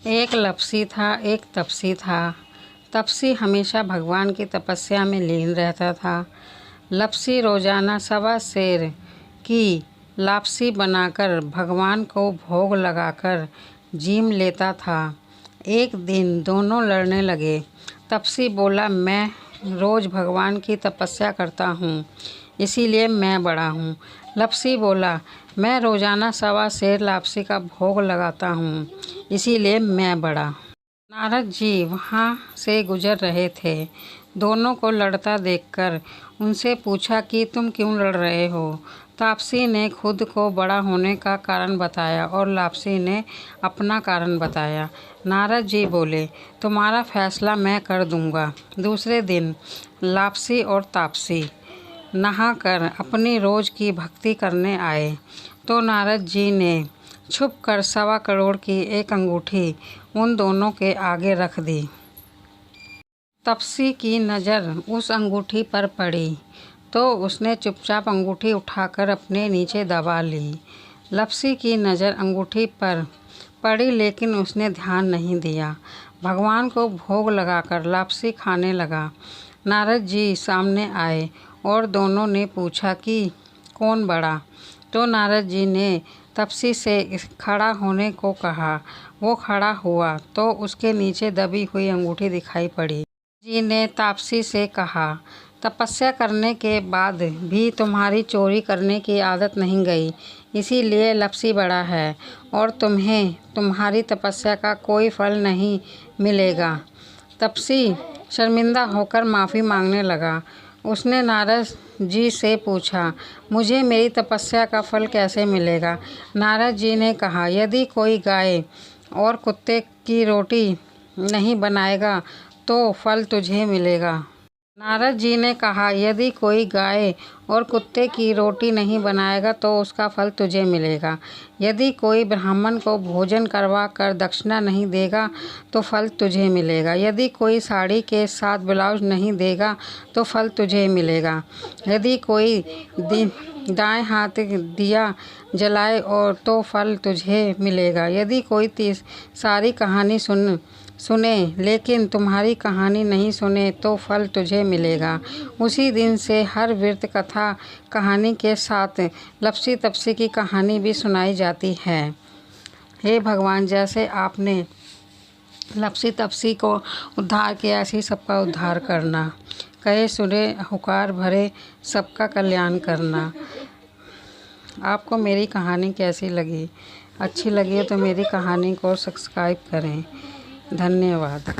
एक लपसी था, एक तपसी था। तपसी हमेशा भगवान की तपस्या में लीन रहता था। लपसी रोजाना 1.25 सेर की लापसी बनाकर भगवान को भोग लगाकर जीम लेता था। एक दिन दोनों लड़ने लगे। तपसी बोला, मैं रोज भगवान की तपस्या करता हूँ, इसीलिए मैं बड़ा हूँ। लपसी बोला, मैं रोजाना 1.25 सेर लापसी का भोग लगाता हूँ, इसीलिए मैं बड़ा। नारद जी वहाँ से गुजर रहे थे। दोनों को लड़ता देखकर उनसे पूछा कि तुम क्यों लड़ रहे हो। तापसी ने खुद को बड़ा होने का कारण बताया और लापसी ने अपना कारण बताया। नारद जी बोले, तुम्हारा फैसला मैं कर दूंगा। दूसरे दिन लापसी और तापसी नहाकर अपनी रोज की भक्ति करने आए तो नारद जी ने छुपकर 1.25 करोड़ की एक अंगूठी उन दोनों के आगे रख दी। तपसी की नज़र उस अंगूठी पर पड़ी तो उसने चुपचाप अंगूठी उठाकर अपने नीचे दबा ली। लपसी की नज़र अंगूठी पर पड़ी लेकिन उसने ध्यान नहीं दिया। भगवान को भोग लगाकर लापसी खाने लगा। नारद जी सामने आए और दोनों ने पूछा कि कौन बड़ा। तो नारद जी ने तपसी से खड़ा होने को कहा। वो खड़ा हुआ तो उसके नीचे दबी हुई अंगूठी दिखाई पड़ी। जी ने तापसी से कहा, तपस्या करने के बाद भी तुम्हारी चोरी करने की आदत नहीं गई, इसीलिए लपसी बड़ा है और तुम्हें तुम्हारी तपस्या का कोई फल नहीं मिलेगा। तपसी शर्मिंदा होकर माफ़ी मांगने लगा। उसने नारद जी से पूछा, मुझे मेरी तपस्या का फल कैसे मिलेगा। नारद जी ने कहा, यदि कोई गाय और कुत्ते की रोटी नहीं बनाएगा तो फल तुझे मिलेगा। नारद जी ने कहा, यदि कोई गाय और कुत्ते की रोटी नहीं बनाएगा तो उसका फल तुझे मिलेगा। यदि कोई ब्राह्मण को भोजन करवा कर दक्षिणा नहीं देगा तो फल तुझे मिलेगा। यदि कोई साड़ी के साथ ब्लाउज नहीं देगा तो फल तुझे मिलेगा। यदि कोई दाएं हाथ दिया जलाए और तो फल तुझे मिलेगा। यदि कोई सारी कहानी सुने लेकिन तुम्हारी कहानी नहीं सुने तो फल तुझे मिलेगा। उसी दिन से हर व्रत कथा कहानी के साथ लपसी तपसी की कहानी भी सुनाई जाती है। हे भगवान, जैसे आपने लपसी तपसी को उद्धार किया, ऐसे ही सबका उद्धार करना। कहे सुने हुकार भरे सबका कल्याण करना। आपको मेरी कहानी कैसी लगी? अच्छी लगी हो तो मेरी कहानी को सब्सक्राइब करें। धन्यवाद।